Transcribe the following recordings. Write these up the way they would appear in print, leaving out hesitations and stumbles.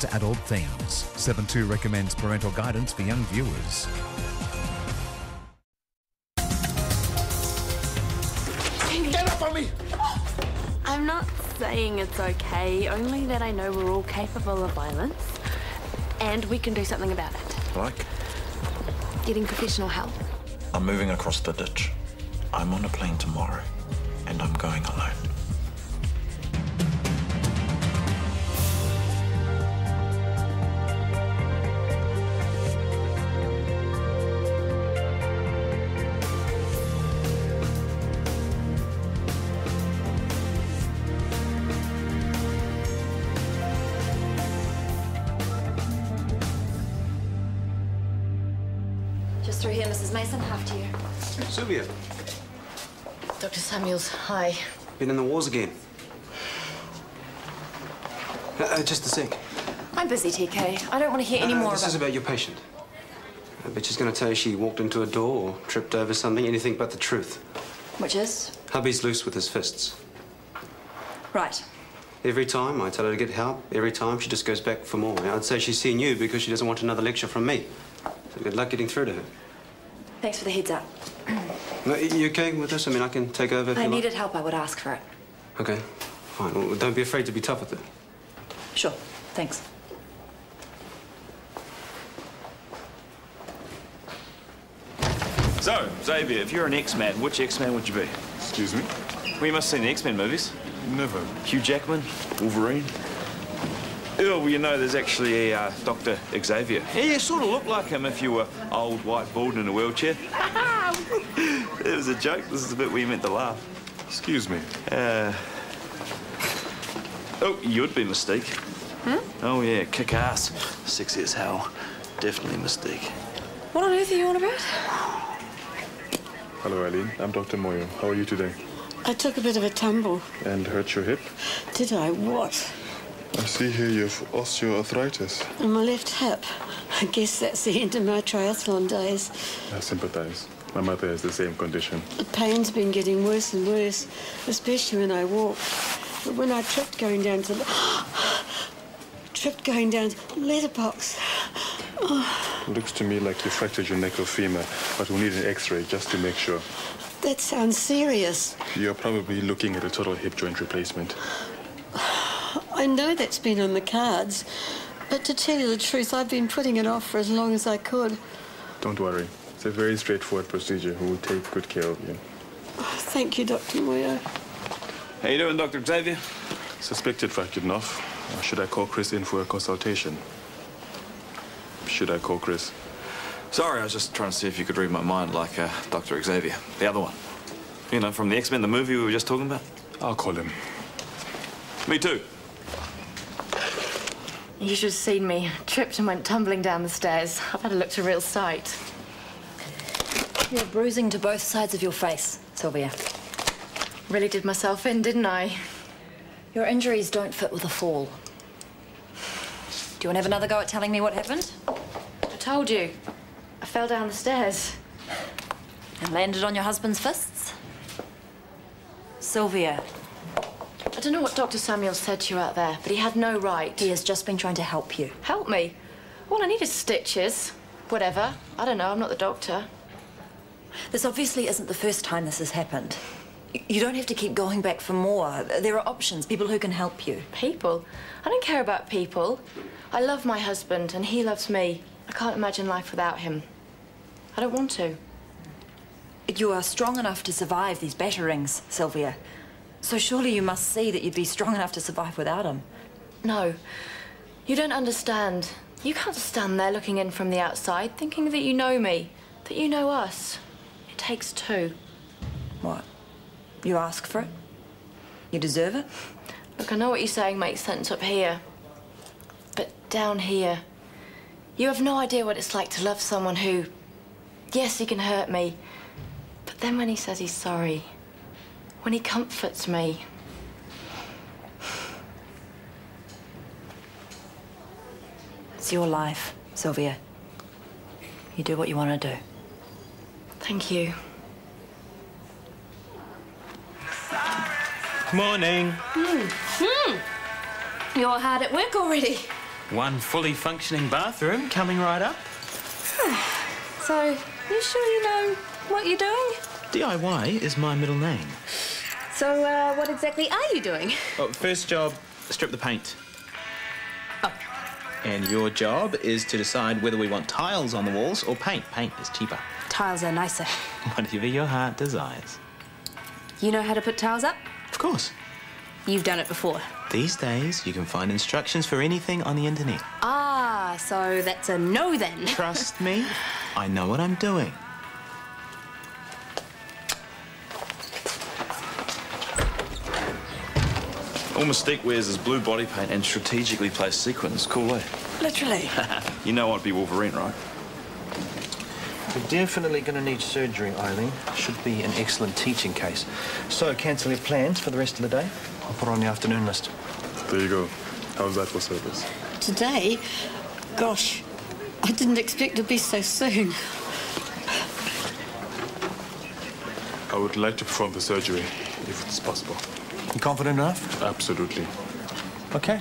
and adult themes. 7.2 recommends parental guidance for young viewers. Get up on me! I'm not saying it's okay, only that I know we're all capable of violence. And we can do something about it. Like? Getting professional help. I'm moving across the ditch. I'm on a plane tomorrow, and I'm going alone. Just through here, Mrs. Mason. After you. Sylvia, Dr. Samuels, hi. been in the wars again. Just a sec. I'm busy, TK. I don't want to hear any more This is about your patient. But she's going to tell you she walked into a door or tripped over something, anything but the truth. Which is? Hubby's loose with his fists. Right. Every time I tell her to get help, every time she just goes back for more. I'd say she's seen you because she doesn't want another lecture from me. So good luck getting through to her. Thanks for the heads up. No, you okay with this? I mean, I can take over if If I you needed like. help, I would ask for it. Okay, fine. Well, don't be afraid to be tough with her. Sure. Thanks. So, Xavier, if you're an X-Man, which X-Man would you be? Excuse me? Well, you must have seen the X-Men movies. Never. Hugh Jackman, Wolverine. Oh, well, you know, there's actually a Dr. Xavier. Yeah, you sort of look like him if you were old, white, bald, in a wheelchair. It was a joke. This is the bit where you meant to laugh. Excuse me. Oh, you'd be Mystique. Hmm? Oh, yeah, kick-ass. Sexy as hell. Definitely Mystique. What on earth are you on about? Hello, Eileen. I'm Dr. Moyo. How are you today? I took a bit of a tumble. And hurt your hip? Did I? What? I see here you have osteoarthritis. On my left hip. I guess that's the end of my triathlon days. I sympathize. My mother has the same condition. The pain's been getting worse and worse, especially when I walk. But when I tripped going down to letterbox. Oh. Looks to me like you fractured your neck or femur, but we'll need an X-ray just to make sure. That sounds serious. You're probably looking at a total hip joint replacement. I know that's been on the cards, but to tell you the truth, I've been putting it off for as long as I could. Don't worry. It's a very straightforward procedure. We will take good care of you. Oh, thank you, Dr. Moyo. How you doing, Dr. Xavier? Suspected fractured nerve. Should I call Chris in for a consultation? Should I call Chris? Sorry, I was just trying to see if you could read my mind like Dr. Xavier, the other one. You know, from the X-Men, the movie we were just talking about. I'll call him. Me too. You should have seen me. Tripped and went tumbling down the stairs. I've had a look to real sight. You're bruising to both sides of your face, Sylvia. Really did myself in, didn't I? Your injuries don't fit with a fall. Do you want to have another go at telling me what happened? I told you. I fell down the stairs. And landed on your husband's fists? Sylvia. I don't know what Dr. Samuels said to you out there, but he had no right. He has just been trying to help you. Help me? All I need is stitches. Whatever. I don't know, I'm not the doctor. This obviously isn't the first time this has happened. You don't have to keep going back for more. There are options, people who can help you. People? I don't care about people. I love my husband, and he loves me. I can't imagine life without him. I don't want to. You are strong enough to survive these batterings, Sylvia. So surely you must see that you'd be strong enough to survive without him. No. You don't understand. You can't stand there looking in from the outside, thinking that you know me, that you know us. It takes two. What? You ask for it? You deserve it? Look, I know what you're saying makes sense up here. But down here, you have no idea what it's like to love someone who... Yes, he can hurt me. But then when he says he's sorry, when he comforts me... It's your life, Sylvia. You do what you want to do. Thank you. Morning. You're hard at work already. One fully functioning bathroom coming right up. So, you sure you know what you're doing? DIY is my middle name. So, what exactly are you doing? Oh, first job, strip the paint. Oh. And your job is to decide whether we want tiles on the walls or paint. Paint is cheaper. Tiles are nicer. Whatever your heart desires. You know how to put tiles up? Of course. You've done it before. These days, you can find instructions for anything on the internet. Ah, so that's a no then. Trust me, I know what I'm doing. All Mystique wears is blue body paint and strategically placed sequins. Cool, eh? Literally. You know I'd be Wolverine, right? We're definitely going to need surgery, Eileen. Should be an excellent teaching case. So, cancel your plans for the rest of the day. I'll put her on the afternoon list. There you go. How's that for service? Today? Gosh, I didn't expect to be so soon. I would like to perform the surgery, if it's possible. You confident enough? Absolutely. Okay.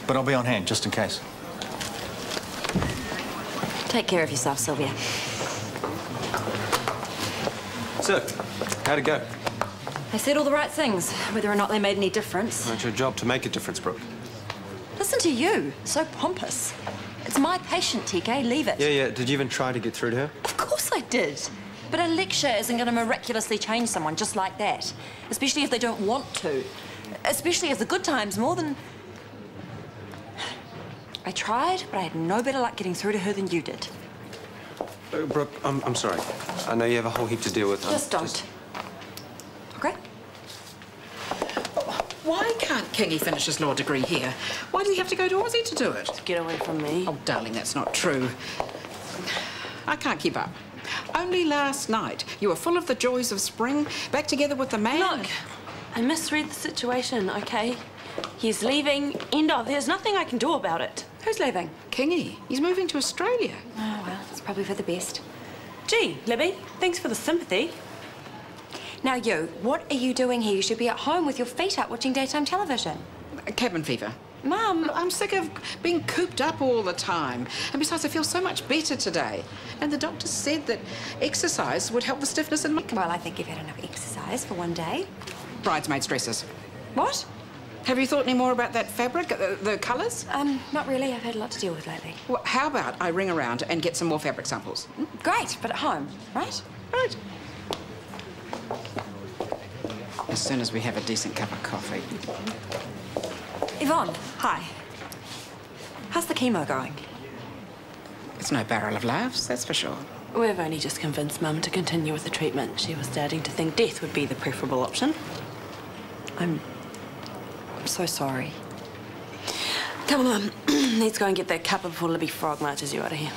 But I'll be on hand, just in case. Take care of yourself, Sylvia. So, how'd it go? I said all the right things, whether or not they made any difference. Well, it's your job to make a difference, Brooke. Listen to you, so pompous. It's my patient, TK, leave it. Yeah. Did you even try to get through to her? Of course I did. But a lecture isn't going to miraculously change someone just like that. Especially if they don't want to. Especially if the good time's more than... I tried, but I had no better luck getting through to her than you did. Brooke, I'm sorry. I know you have a whole heap to deal with. Just don't. Okay? Why can't Kingy finish his law degree here? Why does he have to go to Aussie to do it? To get away from me. Oh, darling, that's not true. I can't keep up. Only last night, you were full of the joys of spring, back together with the man. Look, I misread the situation, okay? He's leaving. End of. There's nothing I can do about it. Who's leaving? Kingy. He's moving to Australia. Oh, well, it's probably for the best. Gee, Libby, thanks for the sympathy. Now, you, what are you doing here? You should be at home with your feet up watching daytime television. Cabin fever. Mum. I'm sick of being cooped up all the time. And besides, I feel so much better today. And the doctor said that exercise would help the stiffness in my... Well, I think you've had enough exercise for one day. Bridesmaid's dresses. What? Have you thought any more about that fabric, the colours? Not really. I've had a lot to deal with lately. Well, how about I ring around and get some more fabric samples? Great, but at home, right? Right. As soon as we have a decent cup of coffee. Yvonne, hi. How's the chemo going? It's no barrel of laughs, that's for sure. We've only just convinced Mum to continue with the treatment. She was starting to think death would be the preferable option. I'm so sorry. Come on, let's go and get that cuppa before Libby Frog marches you out of here.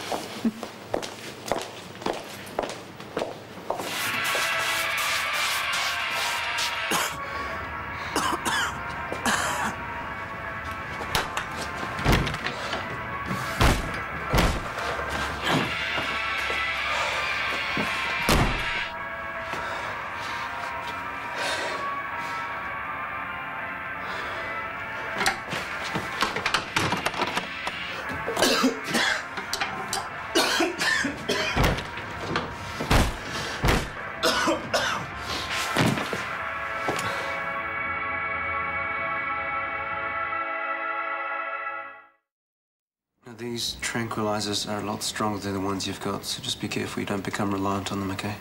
These tranquilizers are a lot stronger than the ones you've got, so just be careful you don't become reliant on them, okay?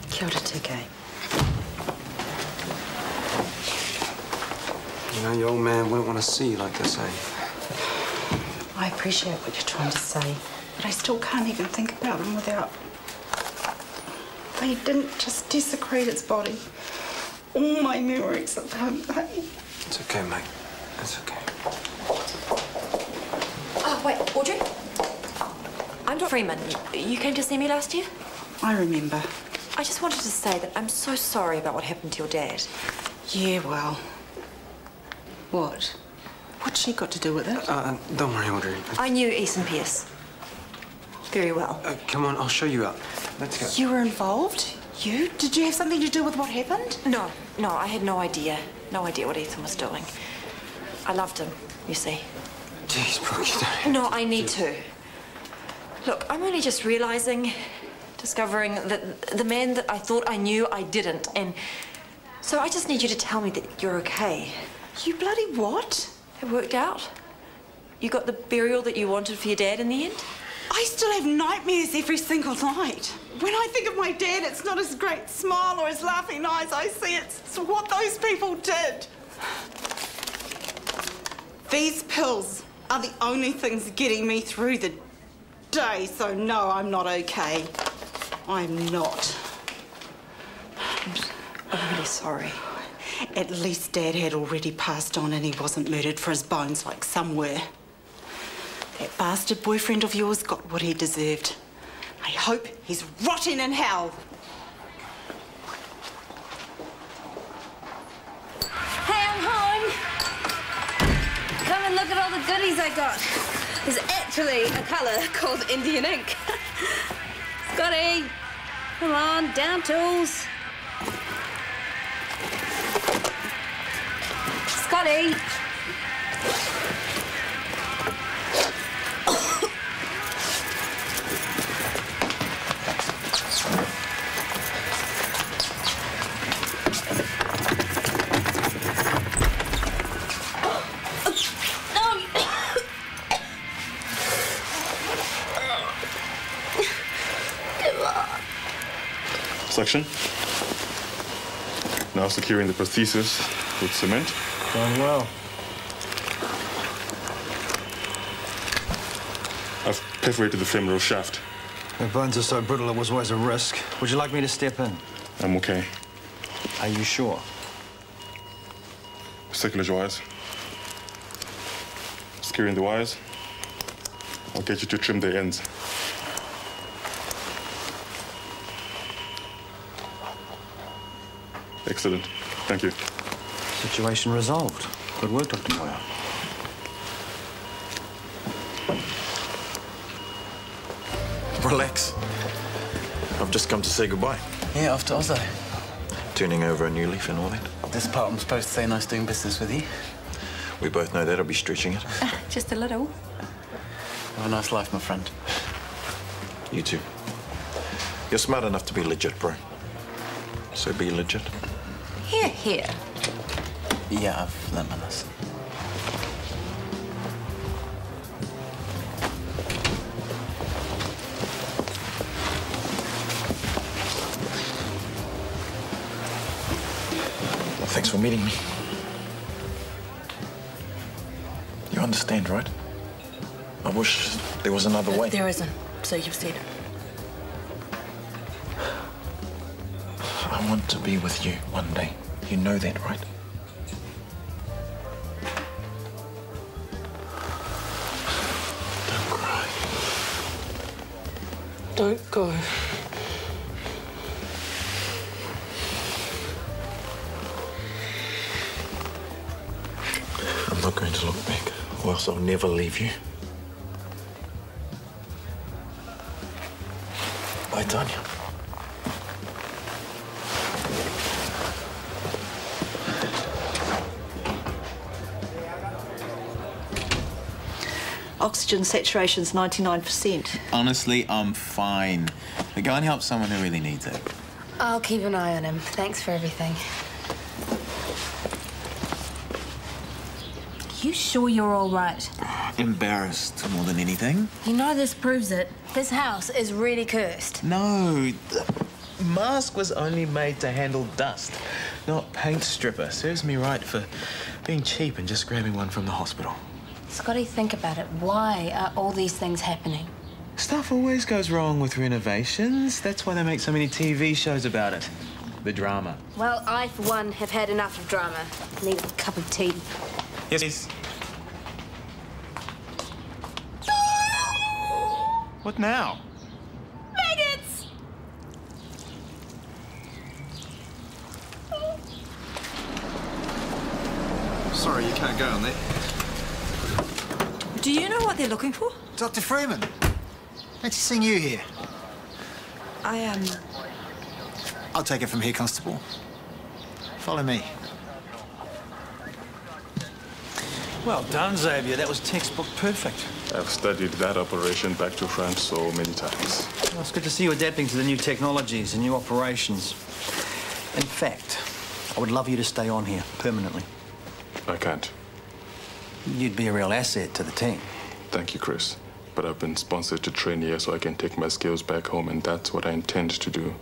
Kia ora, TK. You know, your old man wouldn't want to see you like this, eh? I appreciate what you're trying to say, but I still can't even think about him without... They didn't just desecrate his body. All my memories of him, It's okay, mate. It's okay. Oh, wait, Audrey? I'm Dr. Freeman. You came to see me last year? I remember. I just wanted to say that I'm so sorry about what happened to your dad. Yeah, well... What? What's she got to do with it? Don't worry, Audrey. I knew Eason Pierce very well. Come on, I'll show you out. Let's go. You were involved? You? Did you have something to do with what happened? No, I had no idea. No idea what Ethan was doing. I loved him, you see. Jeez, Brooke, you don't... No, I need to. Look, I'm only just discovering that the man that I thought I knew, I didn't. And so I just need you to tell me that you're okay. You bloody what? It worked out. You got the burial that you wanted for your dad in the end? I still have nightmares every single night. When I think of my dad, it's not his great smile or his laughing eyes I see. It's what those people did. These pills are the only things getting me through the day, so no, I'm not okay. I'm not. I'm really sorry. At least Dad had already passed on and he wasn't murdered for his bones like some were. That bastard boyfriend of yours got what he deserved. I hope he's rotting in hell. Hey, I'm home. Come and look at all the goodies I got. There's actually a colour called Indian ink. Scotty, come on, down tools. Scotty. Suction. Now securing the prosthesis with cement. Going well. I've perforated the femoral shaft. The bones are so brittle it was always a risk. Would you like me to step in? I'm okay. Are you sure? Circulage wires. Securing the wires. I'll get you to trim the ends. Excellent. Thank you. Situation resolved. Good work, Dr. Moyer. Relax. I've just come to say goodbye. Yeah, off to Oslo. Turning over a new leaf and all that. This part I'm supposed to say nice doing business with you. We both know that'll be stretching it. Just a little. Have a nice life, my friend. You too. You're smart enough to be legit, bro. So be legit. Here, here. Yeah, I've learnt my lesson. Thanks for meeting me. You understand, right? I wish there was another way. There isn't, so you've said it. I want to be with you one day. You know that, right? Don't cry. Don't go. I'm not going to look back, or else I'll never leave you. Bye, Tanya. Oxygen saturation's 99%. Honestly, I'm fine. But go and help someone who really needs it. I'll keep an eye on him. Thanks for everything. You sure you're all right? Embarrassed more than anything. You know this proves it. This house is really cursed. No, the mask was only made to handle dust, not paint stripper. Serves me right for being cheap and just grabbing one from the hospital. Scotty, think about it. Why are all these things happening? Stuff always goes wrong with renovations. That's why they make so many TV shows about it. The drama. Well, I, for one, have had enough of drama. Need a cup of tea. Yes, please. What now? Maggots! Sorry, you can't go on there. Do you know what they're looking for? Dr. Freeman. Fancy seeing you here. I'll take it from here, Constable. Follow me. Well done, Xavier. That was textbook perfect. I've studied that operation back to front so many times. Well, it's good to see you adapting to the new technologies and new operations. In fact, I would love you to stay on here permanently. I can't. You'd be a real asset to the team. Thank you, Chris. But I've been sponsored to train here so I can take my skills back home, and that's what I intend to do.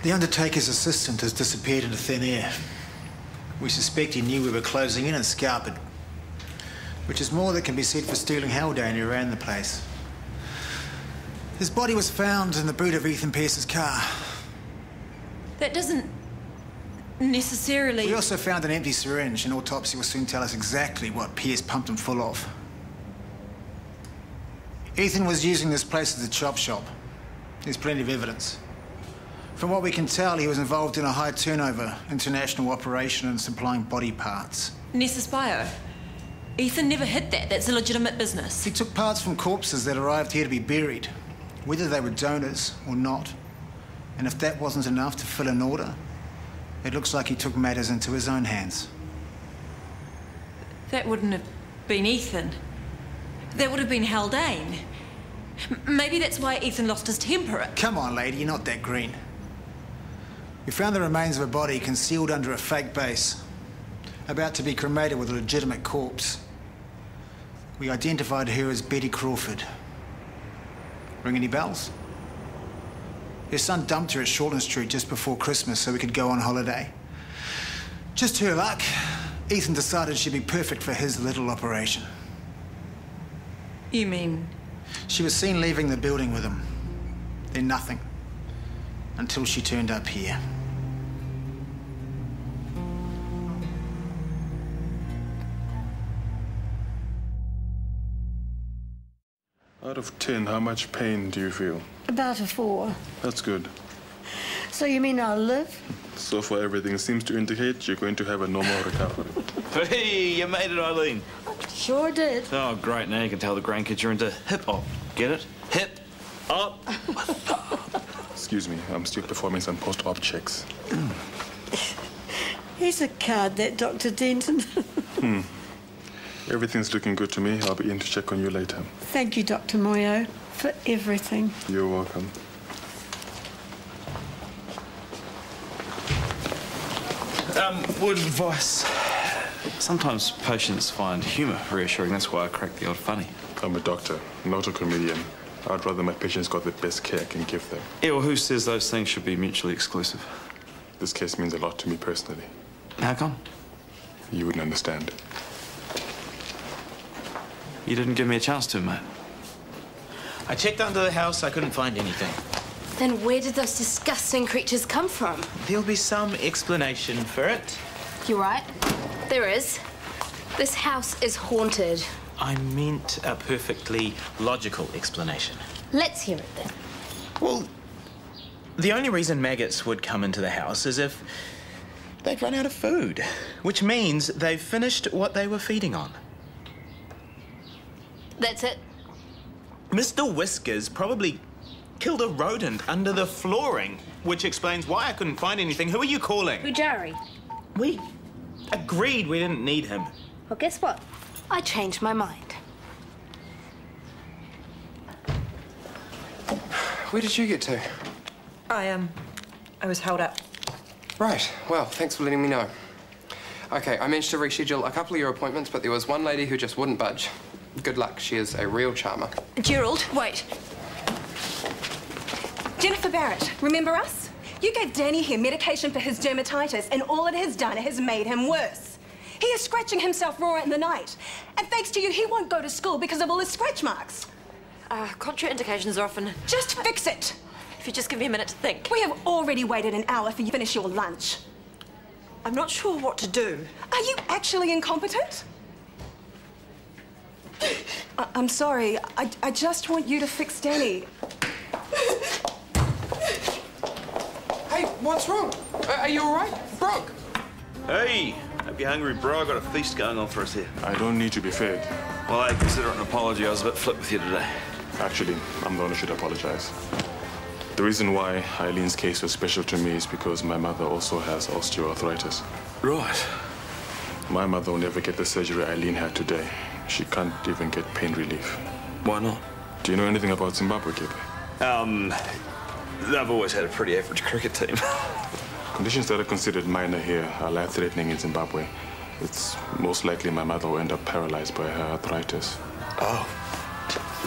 The undertaker's assistant has disappeared into thin air. We suspect he knew we were closing in and scalped, which is more that can be said for stealing Haldane who ran the place. His body was found in the boot of Ethan Pearce's car. That doesn't necessarily... We also found an empty syringe. An autopsy will soon tell us exactly what Pearce pumped him full of. Ethan was using this place as a chop shop. There's plenty of evidence. From what we can tell, he was involved in a high-turnover international operation and supplying body parts. Nessus Bio. Ethan never hid that. That's a legitimate business. He took parts from corpses that arrived here to be buried, whether they were donors or not. And if that wasn't enough to fill an order, it looks like he took matters into his own hands. That wouldn't have been Ethan. That would have been Haldane. Maybe that's why Ethan lost his temper. Come on, lady, you're not that green. We found the remains of a body concealed under a fake base, about to be cremated with a legitimate corpse. We identified her as Betty Crawford. Ring any bells? Her son dumped her at Shortland Street just before Christmas so we could go on holiday. Just her luck, Ethan decided she'd be perfect for his little operation. You mean? She was seen leaving the building with him. Then nothing. Until she turned up here. Out of 10, how much pain do you feel? About a 4. That's good. So you mean I'll live? So far, everything seems to indicate you're going to have a normal recovery. Hey, you made it, Eileen. Sure did. Oh, great. Now you can tell the grandkids you're into hip-hop. Get it? Hip-hop. Excuse me, I'm still performing some post-op checks. Here's a card, that Dr. Denton. Everything's looking good to me. I'll be in to check on you later. Thank you, Dr. Moyo, for everything. You're welcome. Word of advice. Sometimes patients find humour reassuring. That's why I crack the odd funny. I'm a doctor, not a comedian. I'd rather my patients got the best care I can give them. Yeah, well, who says those things should be mutually exclusive? This case means a lot to me personally. How come? You wouldn't understand. You didn't give me a chance to, mate. I checked under the house. I couldn't find anything. Then where did those disgusting creatures come from? There'll be some explanation for it. You're right. There is. This house is haunted. I meant a perfectly logical explanation. Let's hear it then. Well, the only reason maggots would come into the house is if they'd run out of food, which means they've finished what they were feeding on. That's it? Mr. Whiskers probably killed a rodent under the flooring, which explains why I couldn't find anything. Who are you calling? Ujari. We agreed we didn't need him. Well, guess what? I changed my mind. Where did you get to? I was held up. Right. Well, thanks for letting me know. Okay, I managed to reschedule a couple of your appointments, but there was one lady who just wouldn't budge. Good luck. She is a real charmer. Gerald, wait. Jennifer Barrett, remember us? You gave Danny here medication for his dermatitis, and all it has done has made him worse. He is scratching himself raw in the night. And thanks to you, he won't go to school because of all his scratch marks. Contraindications are often... Just fix it. If you just give me a minute to think. We have already waited an hour for you to finish your lunch. I'm not sure what to do. Are you actually incompetent? I'm sorry. I just want you to fix Danny. Hey, what's wrong? Are you all right? Brooke? Hey, hope you're hungry, bro. I've got a feast going on for us here. I don't need to be fed. Well, I consider it an apology. I was a bit flip with you today. Actually, I'm the one who should apologize. The reason why Eileen's case was special to me is because my mother also has osteoarthritis. Right. My mother will never get the surgery Eileen had today. She can't even get pain relief. Why not? Do you know anything about Zimbabwe, Kip? They've always had a pretty average cricket team. Conditions that are considered minor here are life-threatening in Zimbabwe. It's most likely my mother will end up paralyzed by her arthritis. Oh.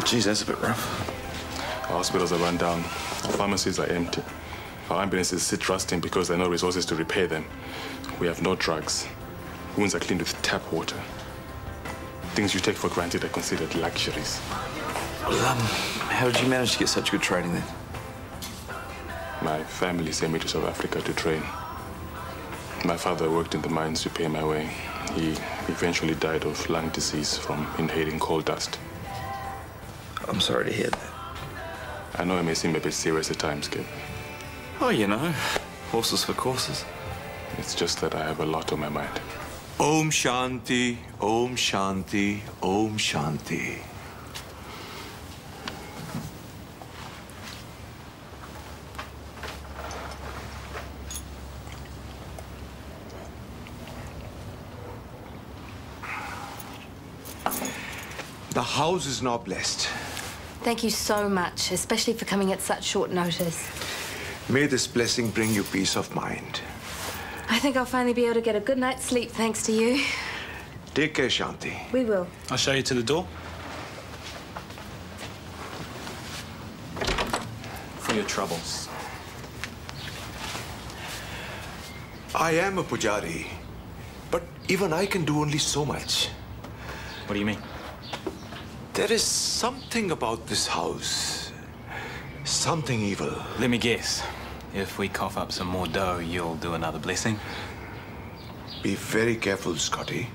Geez, that's a bit rough. Our hospitals are run down. Our pharmacies are empty. Our ambulances sit rusting because there are no resources to repair them. We have no drugs. Wounds are cleaned with tap water. Things you take for granted are considered luxuries. Well, how did you manage to get such good training then? My family sent me to South Africa to train. My father worked in the mines to pay my way. He eventually died of lung disease from inhaling coal dust. I'm sorry to hear that. I know it may seem a bit serious at times, Kip. Oh, you know, horses for courses. It's just that I have a lot on my mind. Om Shanti, Om Shanti, Om Shanti. The house is now blessed. Thank you so much, especially for coming at such short notice. May this blessing bring you peace of mind. I think I'll finally be able to get a good night's sleep thanks to you. Take care, Shanti. We will. I'll show you to the door. For your troubles. I am a pujari, but even I can do only so much. What do you mean? There is something about this house. Something evil. Let me guess. If we cough up some more dough, you'll do another blessing? Be very careful, Scotty.